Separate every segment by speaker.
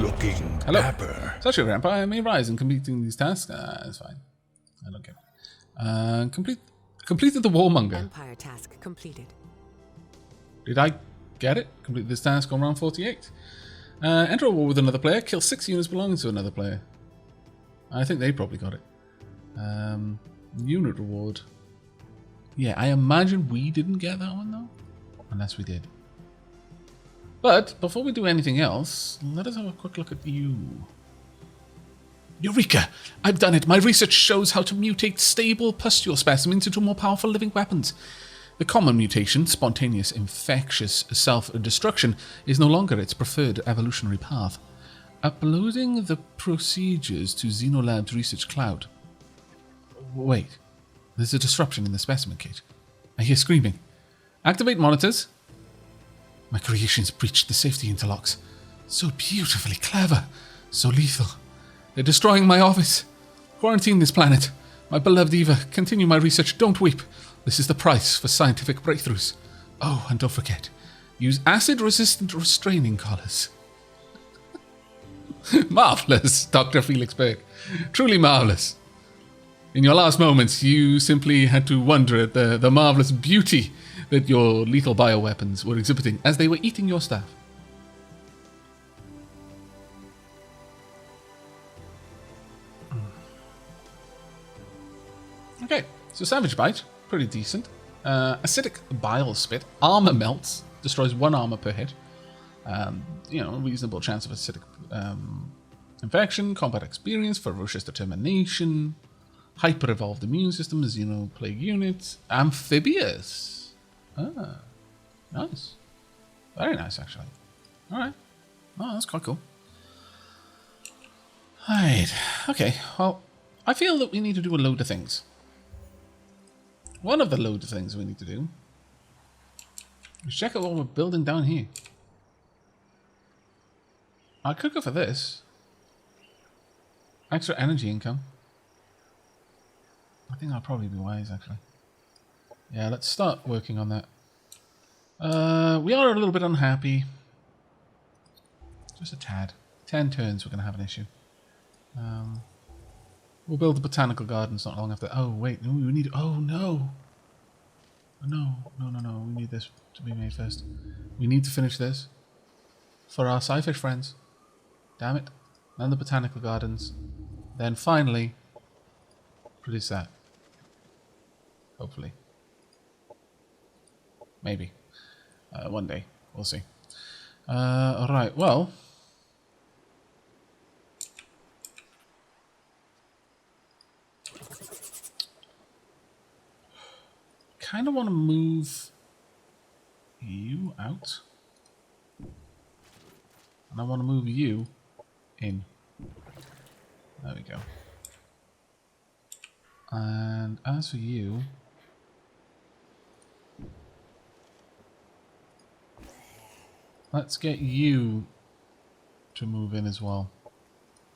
Speaker 1: Looking
Speaker 2: Hello.
Speaker 1: dapper.
Speaker 2: Such a grandpa, I may rise in completing these tasks. It's fine. I don't care. Completed the warmonger.
Speaker 3: Empire task completed.
Speaker 2: Did I get it? Complete this task on round 48. Enter a war with another player. Kill 6 units belonging to another player. I think they probably got it. Unit reward. Yeah, I imagine we didn't get that one though. Unless we did. But before we do anything else, let us have a quick look at you. Eureka! I've done it. My research shows how to mutate stable pustule specimens into more powerful living weapons. The common mutation, spontaneous infectious self-destruction, is no longer its preferred evolutionary path. Uploading the procedures to Xenolab's research cloud. Wait, there's a disruption in the specimen kit. I hear screaming. Activate monitors. My creations breached the safety interlocks. So beautifully clever, so lethal. They're destroying my office. Quarantine this planet. My beloved Eva, continue my research. Don't weep. This is the price for scientific breakthroughs. Oh, and don't forget, use acid-resistant restraining collars. Marvellous, Dr. Felix Berg. Truly marvellous. In your last moments, you simply had to wonder at the marvellous beauty that your lethal bioweapons were exhibiting as they were eating your staff. Okay, so Savage Bite, pretty decent. Acidic Bile Spit, Armor Melts, destroys 1 armor per hit. Reasonable chance of acidic infection, combat experience, ferocious determination, hyper-evolved immune system, Xenoplague unit, amphibious. Ah, nice. Very nice, actually. Alright. Oh, that's quite cool. Right. Okay, well, I feel that we need to do a load of things. One of the load of things we need to do is check out what we're building down here. I could go for this. Extra energy income. I think that'll probably be wise, actually. Yeah, let's start working on that. We are a little bit unhappy. Just a tad. 10 turns we're going to have an issue. We'll build the botanical gardens not long after. Oh, wait. No, we need... Oh, no. No. We need this to be made first. We need to finish this. For our sci-fish friends. Damn it. Then the botanical gardens. Then finally... produce that. Hopefully. Maybe. One day. We'll see. Alright, well... kind of want to move you out. And I want to move you in. There we go. And as for you... let's get you to move in as well.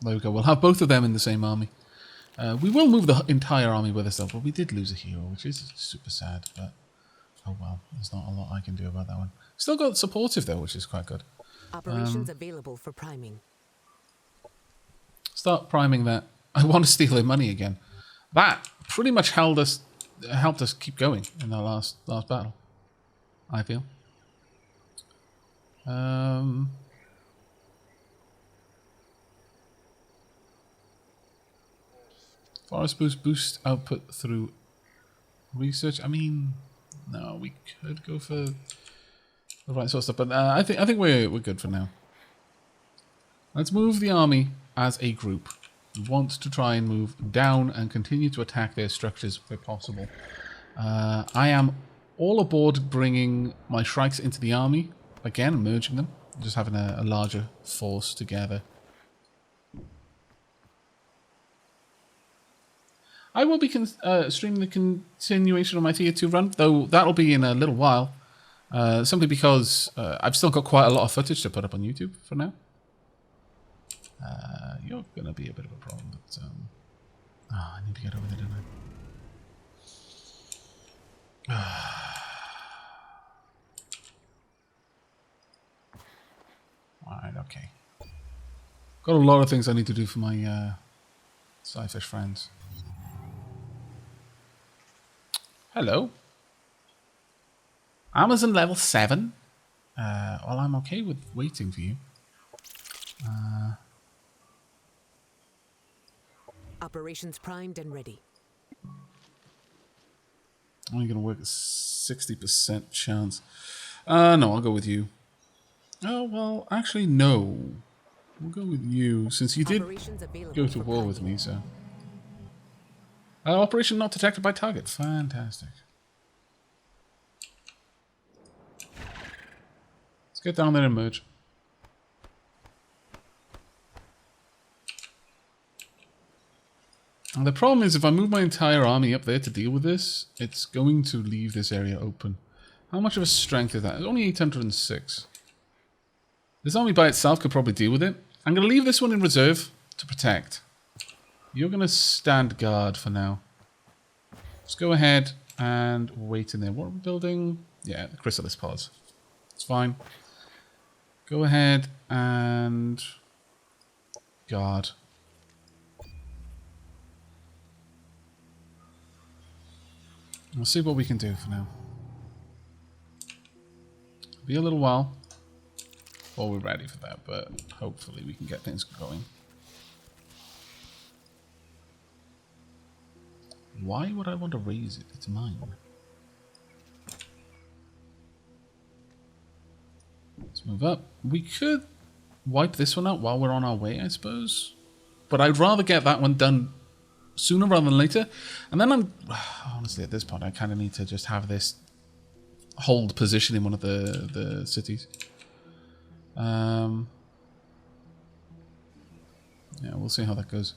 Speaker 2: There we go. We'll have both of them in the same army. We will move the entire army with us though, but we did lose a hero, which is super sad, but oh well, there's not a lot I can do about that one. Still got supportive though, which is quite good.
Speaker 3: Operations available for priming.
Speaker 2: Start priming that. I want to steal their money again. That pretty much helped us keep going in our last battle, I feel. Forest boost output through research. I mean, no, we could go for the right sort of stuff, but I think we're good for now. Let's move the army as a group. We want to try and move down and continue to attack their structures where possible. I am all aboard bringing my Shrikes into the army again, merging them, just having a larger force together. I will be streaming the continuation of my Thea 2 run, though that'll be in a little while. Simply because I've still got quite a lot of footage to put up on YouTube for now. You're going to be a bit of a problem, but... I need to get over there, don't I? Alright, okay. Got a lot of things I need to do for my sci-fish friends. Hello. Amazon level 7. Well, I'm okay with waiting for you.
Speaker 3: Operations primed and ready.
Speaker 2: Only going to work a 60% chance. No, I'll go with you. Oh, well, actually, no. We'll go with you, since you did go to war with me, so... operation not detected by target. Fantastic. Let's get down there and merge. And the problem is, if I move my entire army up there to deal with this, it's going to leave this area open. How much of a strength is that? It's only 806. This army by itself could probably deal with it. I'm going to leave this one in reserve to protect. You're going to stand guard for now. Let's go ahead and wait in there. What are we building? Yeah, the chrysalis pods. It's fine. Go ahead and guard. We'll see what we can do for now. Be a little while before we're ready for that, but hopefully we can get things going. Why would I want to raise it? It's mine. Let's move up. We could wipe this one out while we're on our way, I suppose. But I'd rather get that one done sooner rather than later. And then honestly, at this point, I kind of need to just have this hold position in one of the cities. Yeah, we'll see how that goes.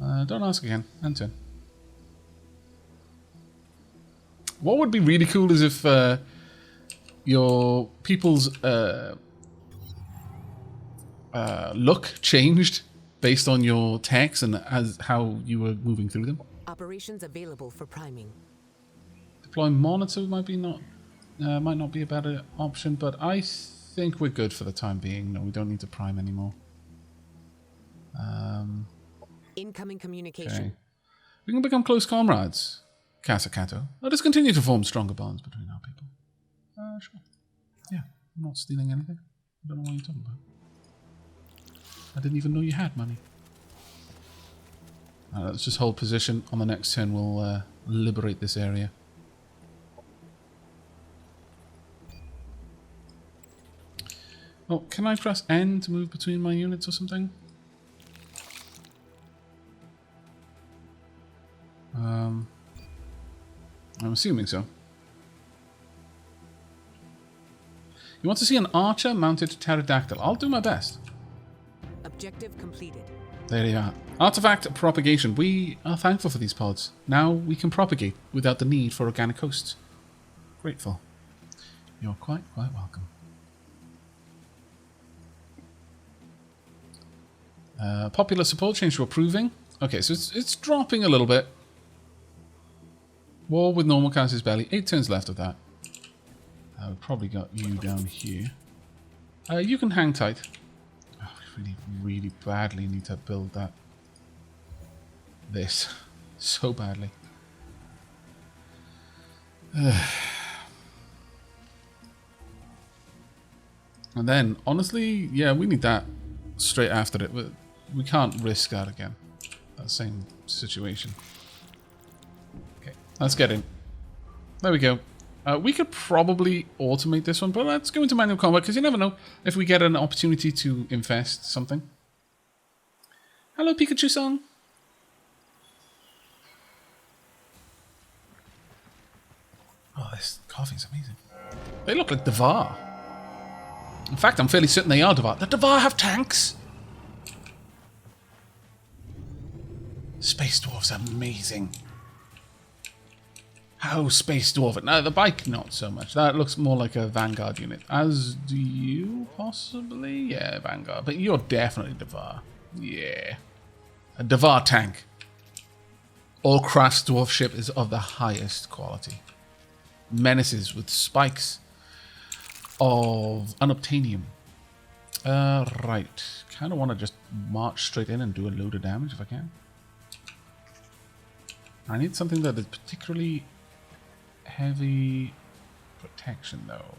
Speaker 2: Don't ask again. End turn. What would be really cool is if your people's look changed based on your techs and as how you were moving through them.
Speaker 3: Operations available for priming.
Speaker 2: Deploy monitor might not be a better option, but I think we're good for the time being. No, we don't need to prime anymore.
Speaker 3: Incoming communication.
Speaker 2: Okay. We can become close comrades, Casacato. Let us continue to form stronger bonds between our people. Sure. Yeah, I'm not stealing anything. I don't know what you're talking about. I didn't even know you had money. Let's just hold position. On the next turn, we'll liberate this area. Oh, can I press N to move between my units or something? I'm assuming so. You want to see an archer mounted pterodactyl? I'll do my best.
Speaker 3: Objective completed.
Speaker 2: There you are. Artifact propagation. We are thankful for these pods. Now we can propagate without the need for organic hosts. Grateful. You're quite welcome. Popular support change to approving. Okay, so it's dropping a little bit. War with normal casters belly. 8 turns left of that. We've probably got you down here. You can hang tight. Oh, we really badly need to build that. This. So badly. And then, honestly, yeah, we need that straight after it. We can't risk that again. That same situation. Okay, let's get in. There we go. We could probably automate this one, but let's go into manual combat because you never know if we get an opportunity to infest something. Hello, Pikachu-san. Oh, this coffee's amazing. They look like Devar. In fact, I'm fairly certain they are Devar. The Devar have tanks! Space Dwarf's amazing. How Space Dwarf? No, the bike not so much. That looks more like a Vanguard unit. As do you, possibly? Yeah, Vanguard. But you're definitely Devar. Yeah. A Devar tank. All Crafts Dwarf ship is of the highest quality. Menaces with spikes of unobtainium. Right. Kind of want to just march straight in and do a load of damage if I can. I need something that is particularly heavy protection, though.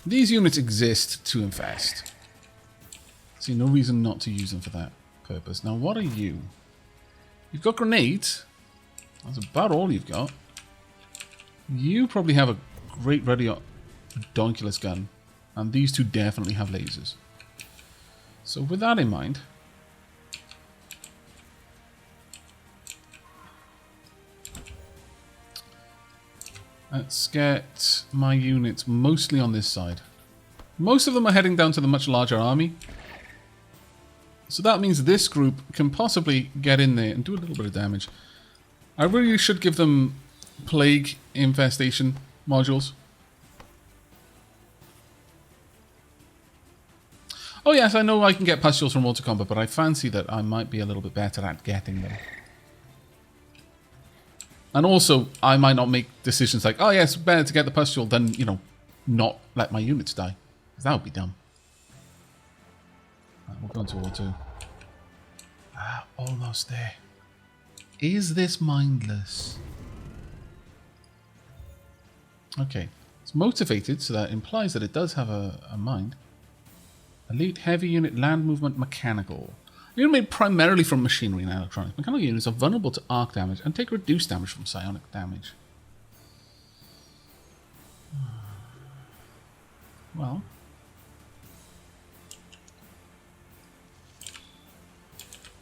Speaker 2: These units exist to infest. See no reason not to use them for that purpose. Now, what are you? You've got grenades. That's about all you've got. You probably have a great redonkulus gun. And these two definitely have lasers. So with that in mind, let's get my units mostly on this side. Most of them are heading down to the much larger army. So that means this group can possibly get in there and do a little bit of damage. I really should give them plague infestation modules. Oh yes, I know I can get pustules from water combat, but I fancy that I might be a little bit better at getting them. And also, I might not make decisions like, oh yes, better to get the pustule than, you know, not let my units die. Because that would be dumb. Right, we'll go into war 2. Ah, almost there. Is this mindless? Okay. It's motivated, so that implies that it does have a mind. Elite heavy unit, land movement, mechanical. Unit made primarily from machinery and electronics. Mechanical units are vulnerable to arc damage and take reduced damage from psionic damage. Well.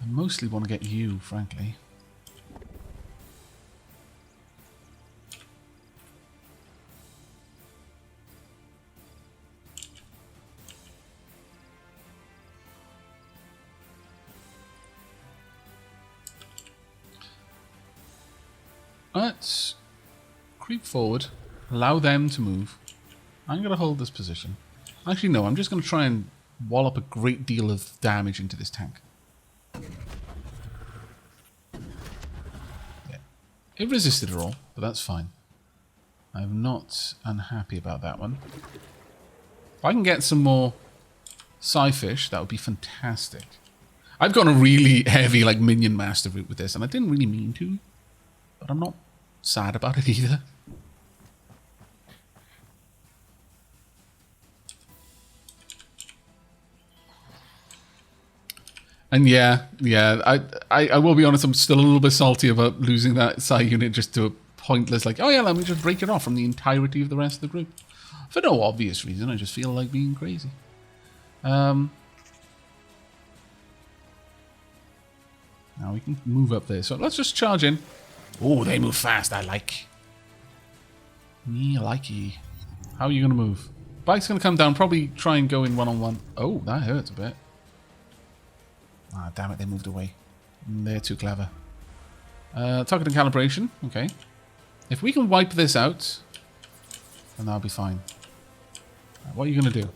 Speaker 2: I mostly want to get you, frankly. Let's creep forward, allow them to move. I'm going to hold this position. Actually, no, I'm just going to try and wallop a great deal of damage into this tank. Yeah. It resisted a roll, but that's fine. I'm not unhappy about that one. If I can get some more sci-fish, that would be fantastic. I've gone a really heavy like minion master route with this, and I didn't really mean to. But I'm not sad about it either. And yeah, I will be honest, I'm still a little bit salty about losing that Psi unit just to a pointless, like, oh yeah, let me just break it off from the entirety of the rest of the group. For no obvious reason, I just feel like being crazy. Now we can move up there. So let's just charge in. Oh, they move fast. I like. Me likey. How are you going to move? Bike's going to come down. Probably try and go in one-on-one. Oh, that hurts a bit. Ah, damn it. They moved away. They're too clever. Target and calibration. Okay. If we can wipe this out, then that'll be fine. Right, what are you going to do?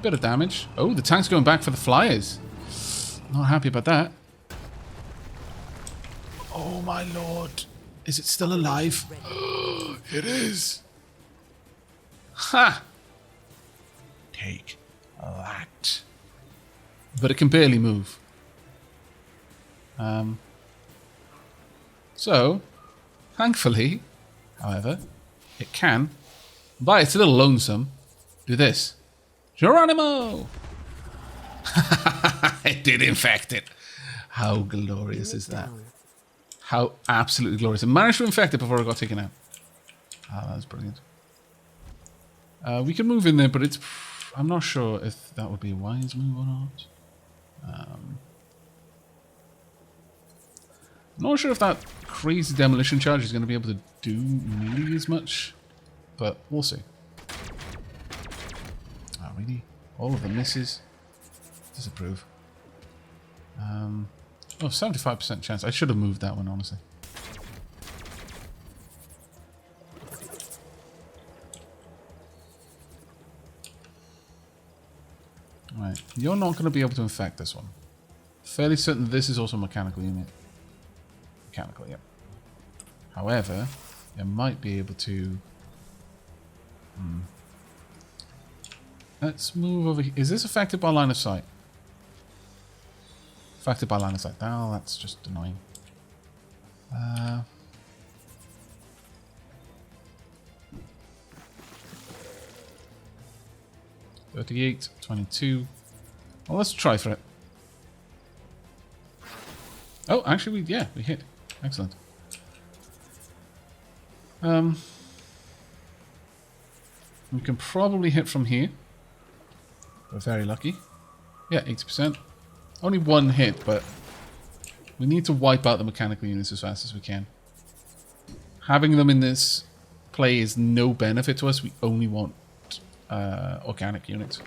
Speaker 2: Bit of damage. Oh, the tank's going back for the flyers. Not happy about that. Oh my lord. Is it still alive? It is. Ha! Take that. But it can barely move. So, thankfully, however, it can, but it's a little lonesome, do this. Geronimo! It did infect it. How glorious is that? How absolutely glorious. I managed to infect it before it got taken out. Ah, that was brilliant. We can move in there, but it's... I'm not sure if that would be a wise move or not. I'm not sure if that crazy demolition charge is going to be able to do nearly as much, but we'll see. Oh, really? All of the misses? Disapprove. Oh, 75% chance. I should have moved that one, honestly. Alright, you're not going to be able to infect this one. Fairly certain this is also a mechanical unit. Mechanical, yep. However, you might be able to... Let's move over here. Is this affected by line of sight? Affected by line of sight. Oh, that's just annoying. 38, 22. Well, let's try for it. Oh, actually, we hit. Excellent. We can probably hit from here. We're very lucky. Yeah, 80%. Only one hit, but we need to wipe out the mechanical units as fast as we can. Having them in this play is no benefit to us. We only want organic units.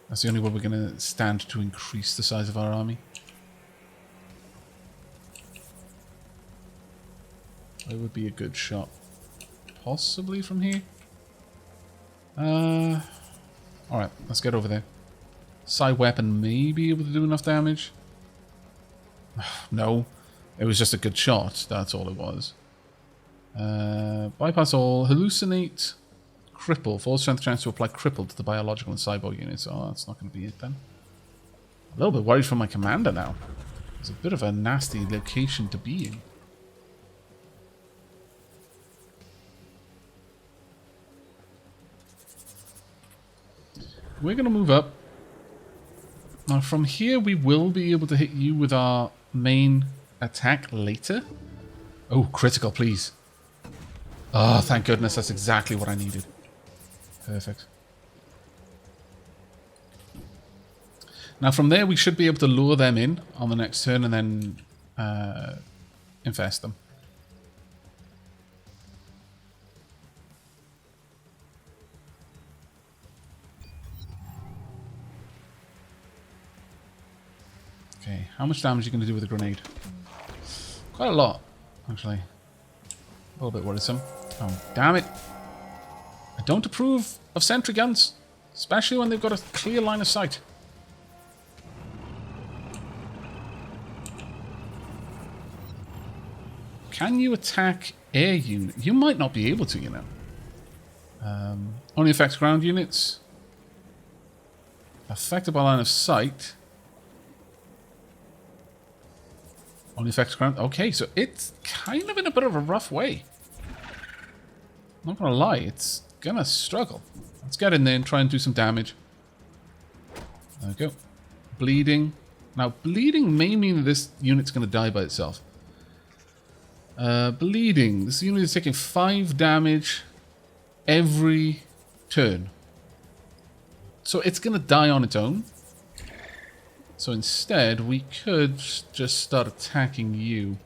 Speaker 2: That's the only way we're going to stand to increase the size of our army. It would be a good shot. Possibly from here. Alright, let's get over there. Side weapon may be able to do enough damage. No, it was just a good shot. That's all it was. Bypass all. Hallucinate. Cripple. Full strength chance to apply cripple to the biological and cyborg units. Oh, that's not going to be it then. A little bit worried for my commander now. It's a bit of a nasty location to be in. We're going to move up. Now from here we will be able to hit you with our main attack later. Oh, critical, please. Oh, thank goodness. That's exactly what I needed. Perfect. Now from there we should be able to lure them in on the next turn and then infest them. Okay, how much damage are you going to do with a grenade? Quite a lot, actually. A little bit worrisome. Oh, damn it. I don't approve of sentry guns, especially when they've got a clear line of sight. Can you attack air units? You might not be able to, you know. Only affects ground units. Affected by line of sight. Only affects ground. Okay, so it's kind of in a bit of a rough way. Not gonna lie, it's gonna struggle. Let's get in there and try and do some damage. There we go. Bleeding. Now, bleeding may mean that this unit's gonna die by itself. Bleeding. This unit is taking 5 damage every turn. So it's gonna die on its own. So instead, we could just start attacking you.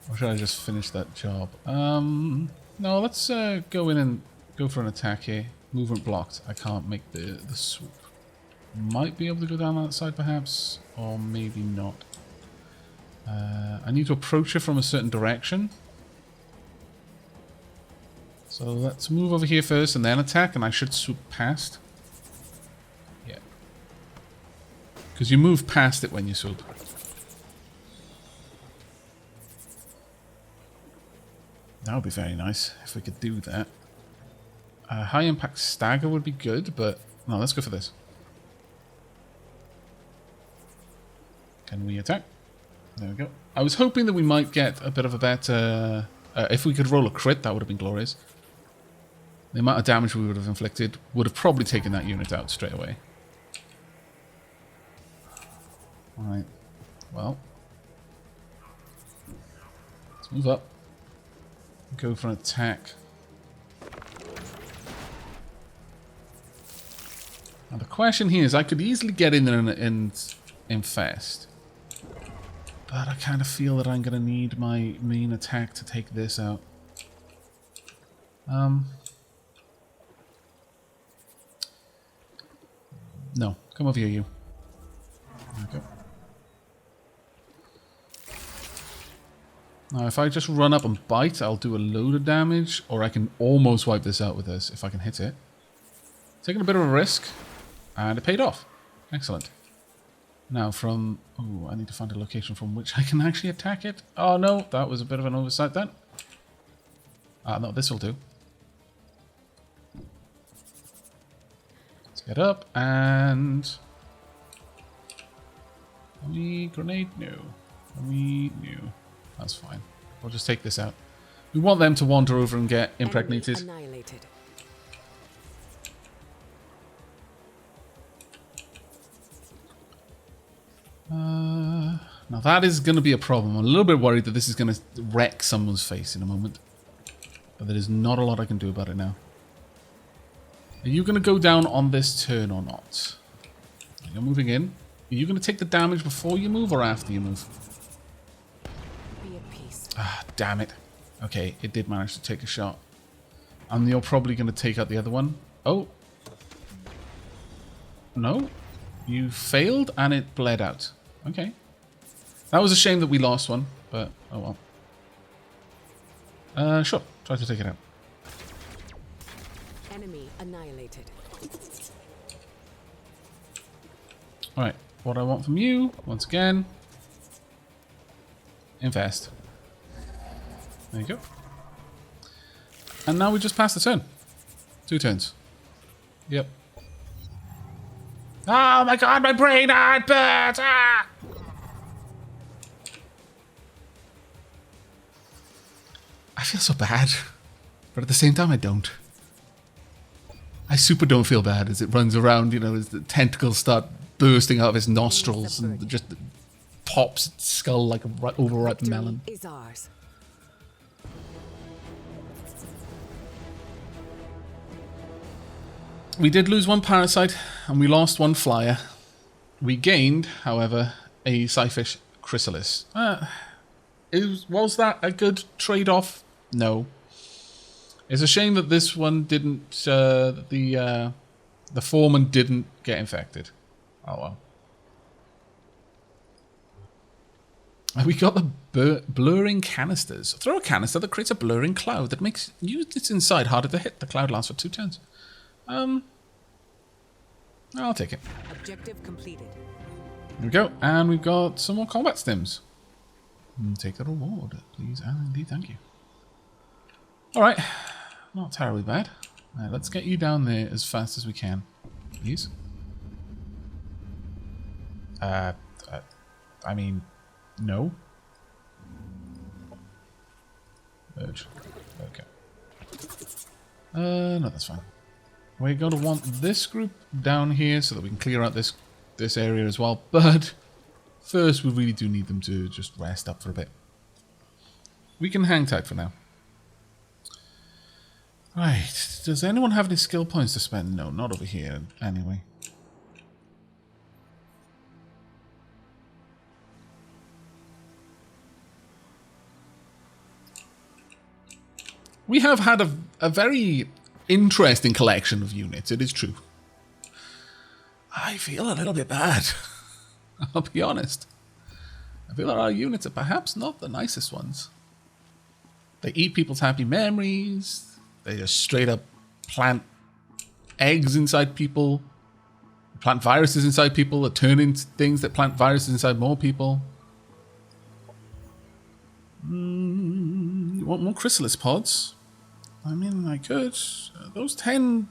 Speaker 2: Or should I just finish that job? No, let's go in and go for an attack here. Movement blocked. I can't make the swoop. Might be able to go down that side perhaps, or maybe not. I need to approach it from a certain direction. So let's move over here first and then attack, and I should swoop past. Yeah. Because you move past it when you swoop. That would be very nice if we could do that. High impact stagger would be good, but no, let's go for this. Can we attack? There we go. I was hoping that we might get a bit of a better... if we could roll a crit, that would have been glorious. The amount of damage we would have inflicted would have probably taken that unit out straight away. Alright. Well. Let's move up. Go for an attack. Now the question here is, I could easily get in there and infest. But I kind of feel that I'm going to need my main attack to take this out. No, come over here, you. There we go. Now, if I just run up and bite, I'll do a load of damage, or I can almost wipe this out with this if I can hit it. Taking a bit of a risk, and it paid off. Excellent. Now from... Oh, I need to find a location from which I can actually attack it. Oh no, that was a bit of an oversight then. No, this will do. Let's get up and... Grenade? No. No. That's fine. We'll just take this out. We want them to wander over and get impregnated.
Speaker 3: Annihilated.
Speaker 2: Now that is going to be a problem. I'm a little bit worried that this is going to wreck someone's face in a moment. But there is not a lot I can do about it now. Are you going to go down on this turn or not? You're moving in. Are you going to take the damage before you move or after you move?
Speaker 3: Be at peace.
Speaker 2: Ah, damn it. Okay, it did manage to take a shot. And you're probably going to take out the other one. Oh. No. You failed and it bled out. Okay. That was a shame that we lost one, but oh well. Sure. Try to take it out.
Speaker 3: Enemy annihilated.
Speaker 2: Alright. What I want from you, once again, invest. There you go. And now we just passed the turn. 2 turns. Yep. Oh my god, my brain! It burns! Ah! I feel so bad. But at the same time, I don't. I super don't feel bad as it runs around, you know, as the tentacles start bursting out of his nostrils and just pops its skull like a overripe melon.
Speaker 3: Is ours.
Speaker 2: We did lose 1 parasite and we lost 1 flyer. We gained, however, a sci-fish chrysalis. Was that a good trade-off? No. It's a shame that this one didn't, the foreman didn't get infected. Oh well. And we got the blurring canisters. Throw a canister that creates a blurring cloud that makes units inside harder to hit. The cloud lasts for 2 turns. I'll take it.
Speaker 3: Objective completed.
Speaker 2: Here we go. And we've got some more combat stims. Take the reward, please. And indeed, thank you. Alright. Not terribly bad. Right, let's get you down there as fast as we can. Please. I mean, no. Urge. Okay. No, that's fine. We're going to want this group down here so that we can clear out this area as well. But first, we really do need them to just rest up for a bit. We can hang tight for now. Right. Does anyone have any skill points to spend? No, not over here anyway. We have had a very interesting collection of units, it is true. I feel a little bit bad. I'll be honest. I feel that our units are perhaps not the nicest ones. They eat people's happy memories. They just straight up plant eggs inside people. Plant viruses inside people that turn into things that plant viruses inside more people. You want more chrysalis pods? I mean, I could. Those 10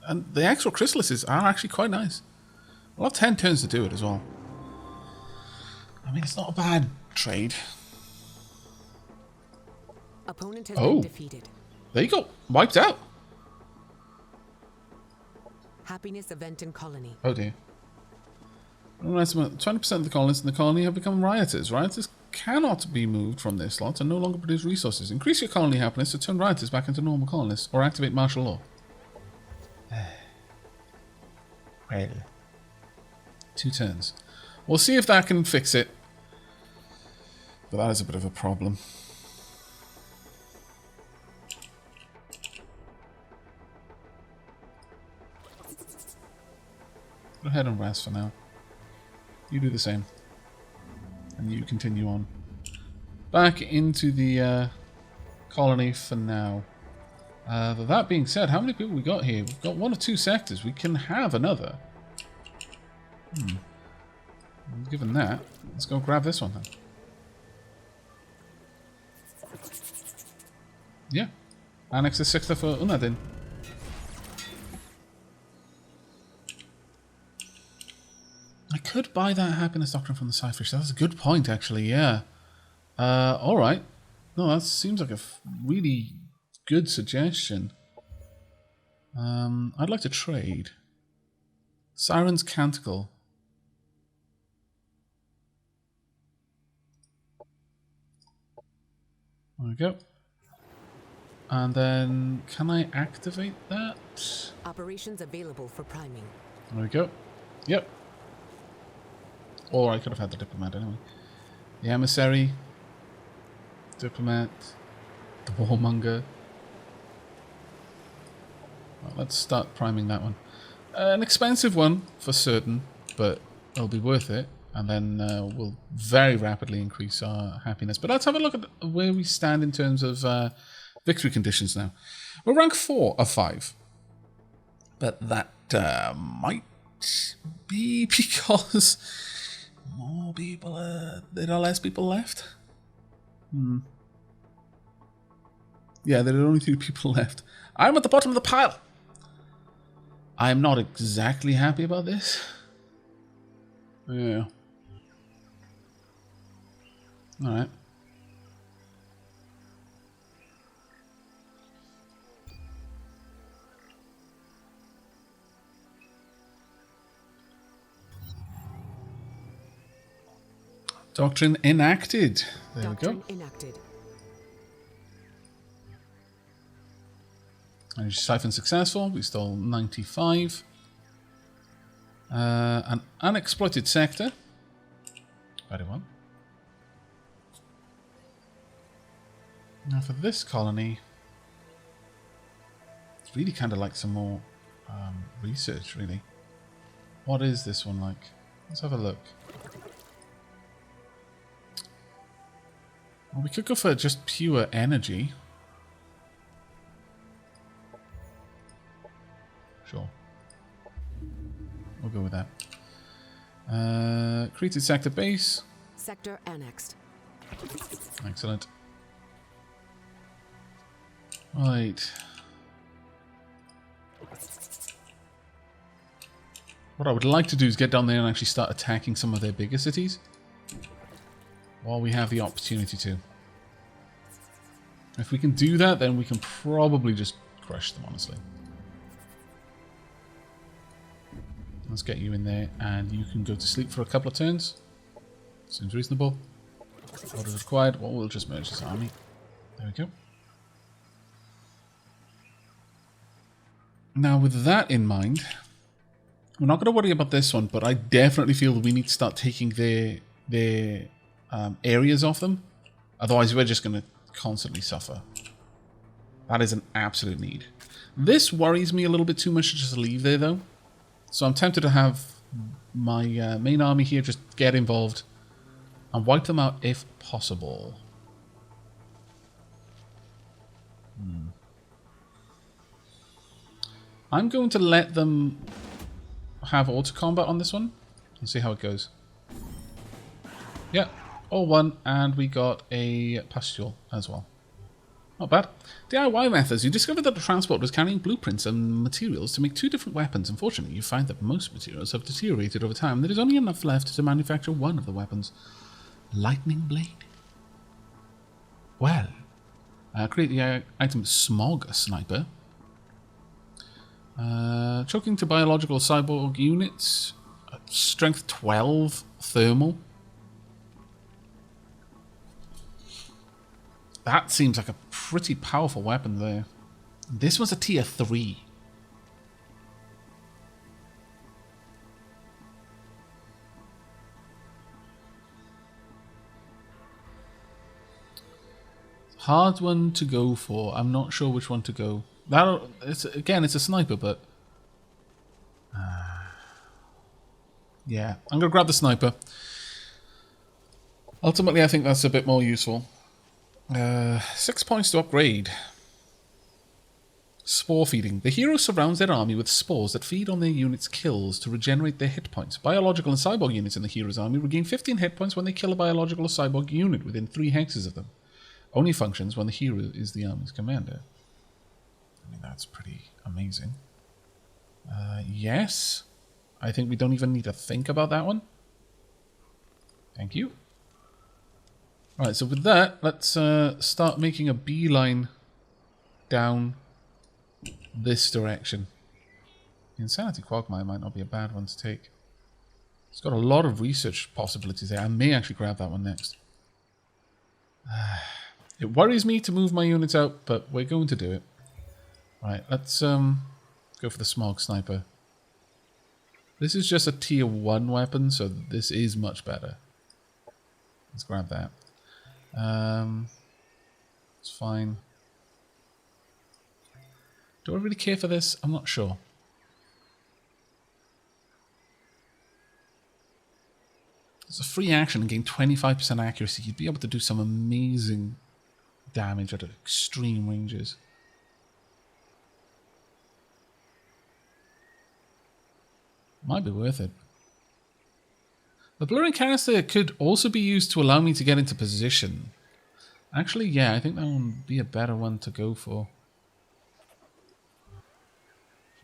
Speaker 2: and the extra chrysalises are actually quite nice. We'll have 10 turns to do it as well. I mean, it's not a bad trade.
Speaker 3: Opponent has been defeated.
Speaker 2: There you go. Wiped out.
Speaker 3: Happiness event in colony.
Speaker 2: Oh dear. 20% of the colonists in the colony have become rioters. Rioters cannot be moved from their slots and no longer produce resources. Increase your colony happiness to turn rioters back into normal colonists or activate martial law. Well, 2 turns. We'll see if that can fix it. But that is a bit of a problem. Go ahead and rest for now. You do the same. And you continue on. Back into the colony for now. But that being said, how many people we got here? We've got 1 or 2 sectors. We can have another. Given that, let's go grab this one then. Yeah. Annex the sector for Unadin. I could buy that happiness doctrine from the sci-fi. That's a good point, actually, yeah. Alright. No, that seems like a really good suggestion. I'd like to trade. Siren's Canticle. There we go. And then, can I activate that?
Speaker 3: Operations available for priming.
Speaker 2: There we go. Yep. Or I could have had the diplomat anyway. The emissary. Diplomat. The warmonger. Well, let's start priming that one. An expensive one for certain, but it'll be worth it. And then we'll very rapidly increase our happiness. But let's have a look at where we stand in terms of victory conditions now. We're rank 4 of 5. But that might be because more people, there are less people left. Yeah, there are only 2 people left. I'm at the bottom of the pile. I'm not exactly happy about this. Yeah. Alright. Doctrine enacted. There
Speaker 3: Doctrine
Speaker 2: we go.
Speaker 3: enacted.
Speaker 2: And siphon successful. We stole 95. An unexploited sector. Very well. Now for this colony, it's really kind of like some more research, really. What is this one like? Let's have a look. Well, we could go for just pure energy. Sure. We'll go with that. Created sector base.
Speaker 3: Sector annexed.
Speaker 2: Excellent. Right. What I would like to do is get down there and actually start attacking some of their bigger cities. While we have the opportunity to. If we can do that, then we can probably just crush them, honestly. Let's get you in there, and you can go to sleep for a couple of turns. Seems reasonable. Orders required. Well, we'll just merge this army. There we go. Now, with that in mind, we're not going to worry about this one, but I definitely feel that we need to start taking their areas off them. Otherwise, we're just going to constantly suffer. That is an absolute need. This worries me a little bit too much to just leave there, though. So I'm tempted to have my main army here just get involved and wipe them out if possible. I'm going to let them have auto-combat on this one and see how it goes. Yeah, all one, and we got a pustule as well. Not bad. DIY methods. You discovered that the transport was carrying blueprints and materials to make 2 different weapons. Unfortunately, you find that most materials have deteriorated over time. There is only enough left to manufacture one of the weapons. Lightning Blade. Well, create the item Smog Sniper. Choking to biological cyborg units. Strength 12 thermal. That seems like a pretty powerful weapon there. This one's a tier 3. Hard one to go for. I'm not sure which one to go. It's a sniper, but yeah, I'm gonna grab the sniper. Ultimately, I think that's a bit more useful. 6 points to upgrade. Spore feeding. The hero surrounds their army with spores that feed on their units' kills to regenerate their hit points. Biological and cyborg units in the hero's army regain 15 hit points when they kill a biological or cyborg unit within 3 hexes of them. Only functions when the hero is the army's commander. I mean, that's pretty amazing. Yes. I think we don't even need to think about that one. Thank you. Alright, so with that, let's start making a beeline down this direction. The Insanity Quagmire might not be a bad one to take. It's got a lot of research possibilities there. I may actually grab that one next. It worries me to move my units out, but we're going to do it. Right, let's go for the Smog Sniper. This is just a tier 1 weapon, so this is much better. Let's grab that. It's fine. Do I really care for this? I'm not sure. It's a free action and gain 25% accuracy. You'd be able to do some amazing damage at extreme ranges. Might be worth it. The blurring canister could also be used to allow me to get into position. Actually, yeah, I think that one would be a better one to go for.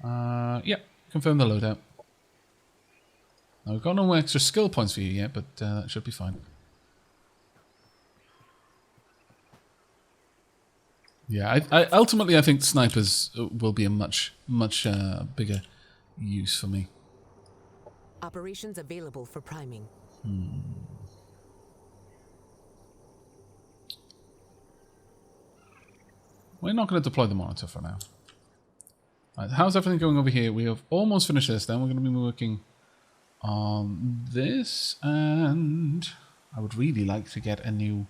Speaker 2: Yeah, confirm the loadout. Now, we've got no extra skill points for you yet, but that should be fine. Yeah, ultimately I think snipers will be a much bigger use for me.
Speaker 3: Operations available for priming.
Speaker 2: We're not going to deploy the monitor for now. Right, how's everything going over here? We have almost finished this. Then we're going to be working on this, and I would really like to get a new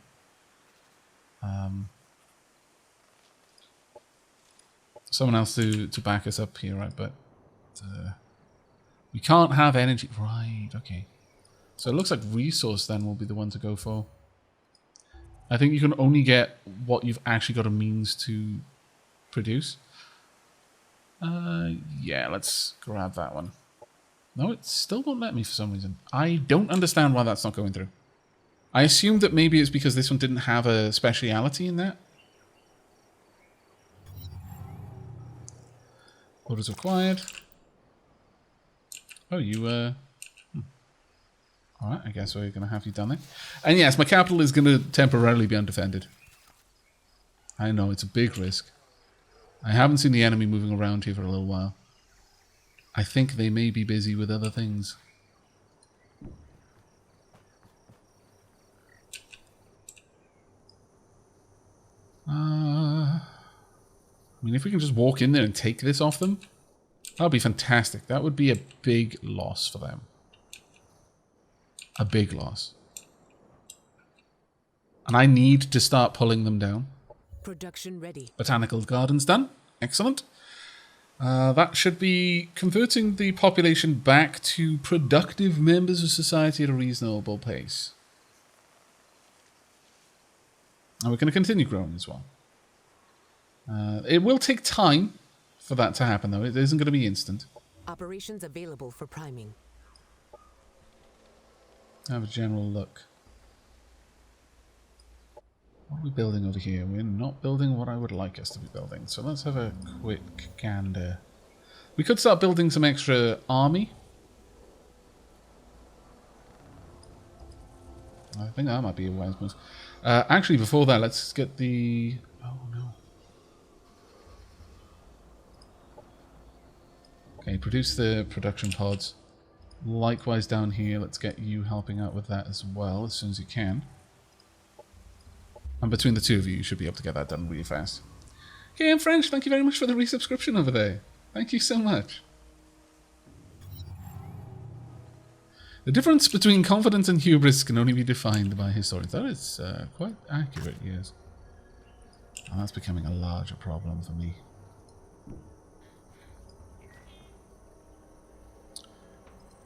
Speaker 2: someone else to back us up here, right? But we can't have energy. Right, okay. So it looks like resource then will be the one to go for. I think you can only get what you've actually got a means to produce. Yeah, let's grab that one. No, it still won't let me for some reason. I don't understand why that's not going through. I assumed that maybe it's because this one didn't have a speciality in that. Orders required. Oh, you, Alright, I guess we're going to have you done it. And yes, my capital is going to temporarily be undefended. I know, it's a big risk. I haven't seen the enemy moving around here for a little while. I think they may be busy with other things. I mean, if we can just walk in there and take this off them, that would be fantastic. That would be a big loss for them. A big loss. And I need to start pulling them down.
Speaker 3: Production ready.
Speaker 2: Botanical gardens done. Excellent. That should be converting the population back to productive members of society at a reasonable pace. And we're going to continue growing as well. It will take time for that to happen, though. It isn't going to be instant.
Speaker 3: Operations available for priming.
Speaker 2: Have a general look. What are we building over here? We're not building what I would like us to be building. So let's have a quick gander. We could start building some extra army. I think that might be a wise move. Actually, before that, let's get the... Oh, no. Okay, produce the production pods. Likewise down here, let's get you helping out with that as well as soon as you can. And between the two of you, you should be able to get that done really fast. Okay, I'm French. Thank you very much for the resubscription over there. Thank you so much. The difference between confidence and hubris can only be defined by historians. That is quite accurate, yes. And that's becoming a larger problem for me.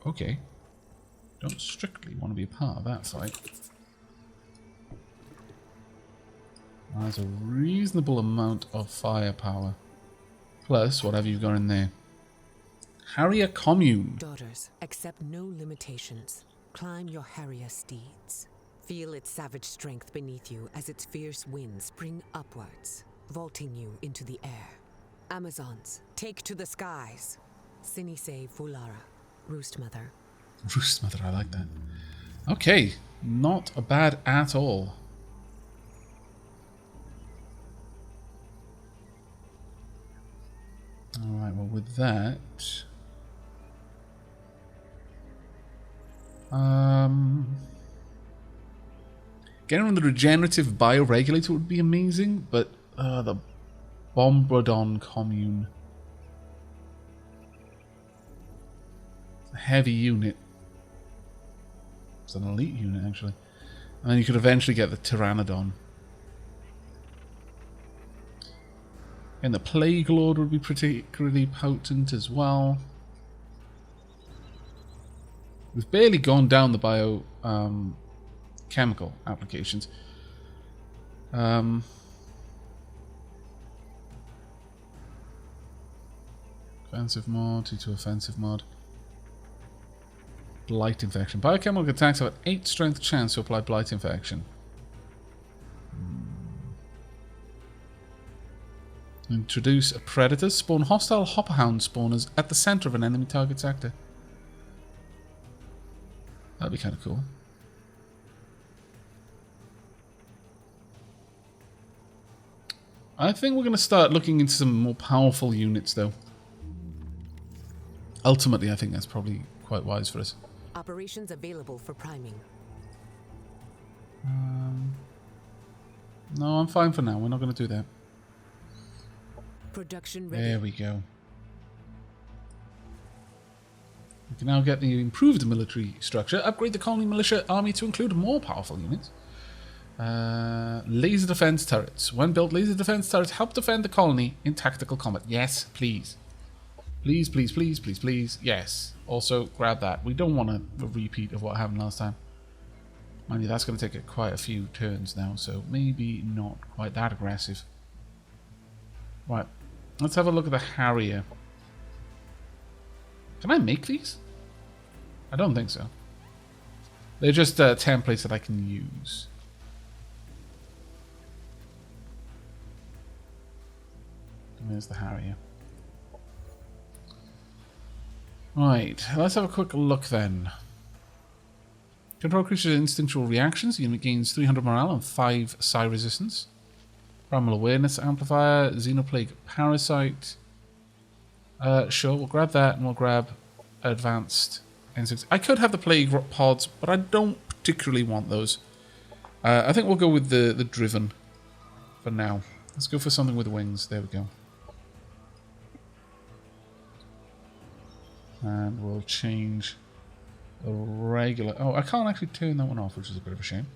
Speaker 2: Okay. Don't strictly want to be a part of that fight. There's a reasonable amount of firepower Plus whatever you've got in there. Harrier commune.
Speaker 3: Daughters, accept no limitations. Climb your Harrier steeds. Feel its savage strength beneath you as its fierce winds spring upwards, vaulting you into the air. Amazons, take to the skies. Sinise Vulara, Roost Mother.
Speaker 2: Roost Mother, I like that. Okay, not bad at all. Alright, well with that... Getting on the regenerative bioregulator would be amazing, but the Bombardon commune. It's a heavy unit. It's an elite unit, actually. And then you could eventually get the Pteranodon. And the Plague Lord would be particularly potent as well. We've barely gone down the chemical applications. Offensive mod, 2 offensive mod. Blight infection. Biochemical attacks have an 8 strength chance to apply blight infection. Introduce a predator. Spawn hostile hopperhound spawners at the center of an enemy target sector. That'd be kind of cool. I think we're going to start looking into some more powerful units, though. Ultimately, I think that's probably quite wise for us.
Speaker 3: Operations available for priming.
Speaker 2: No, I'm fine for now. We're not going to do that.
Speaker 3: Production ready.
Speaker 2: There we go. We can now get the improved military structure. Upgrade the colony militia army to include more powerful units. Laser defense turrets. When built, laser defense turrets help defend the colony in tactical combat. Yes, please. Please, please, please, please, please. Yes. Also, grab that. We don't want a repeat of what happened last time. Mind you, that's going to take quite a few turns now, so maybe not quite that aggressive. Right. Let's have a look at the Harrier. Can I make these? I don't think so. They're just templates that I can use. There's the Harrier. Right, let's have a quick look then. Control creatures' instinctual reactions. The unit gains 300 morale and 5 psi resistance. Primal awareness amplifier. Xenoplague parasite. Sure, we'll grab that and we'll grab advanced insects. I could have the plague pods, but I don't particularly want those. I think we'll go with the driven for now. Let's go for something with wings. There we go. And we'll change the regular... Oh, I can't actually turn that one off, which is a bit of a shame.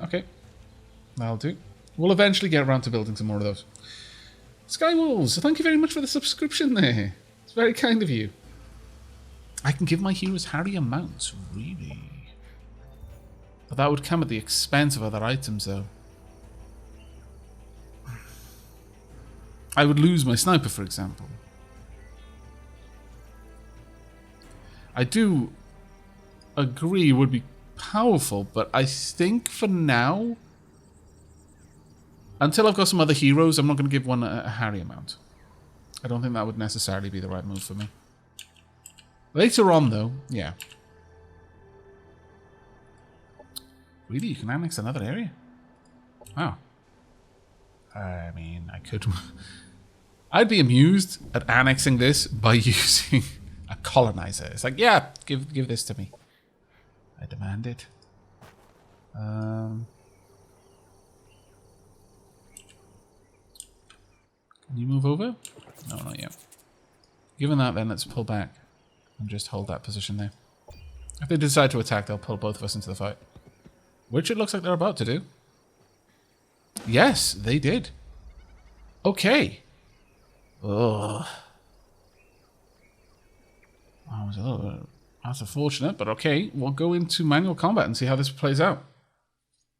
Speaker 2: Okay. That'll do. We'll eventually get around to building some more of those. Skywolves, thank you very much for the subscription there. It's very kind of you. I can give my heroes Harrier mounts, really? But that would come at the expense of other items, though. I would lose my sniper, for example. I do agree it would be powerful, but I think for now, until I've got some other heroes, I'm not going to give one a Harrier mount. I don't think that would necessarily be the right move for me. Later on, though, yeah. Really, you can annex another area? Wow. I mean, I could... I'd be amused at annexing this by using a colonizer. It's like, yeah, give this to me. I demand it. Can you move over? No, not yet. Given that, then let's pull back and just hold that position there. If they decide to attack, they'll pull both of us into the fight. Which it looks like they're about to do. Yes, they did. Okay. Ugh. That was a little bit... That's unfortunate, but okay. We'll go into manual combat and see how this plays out.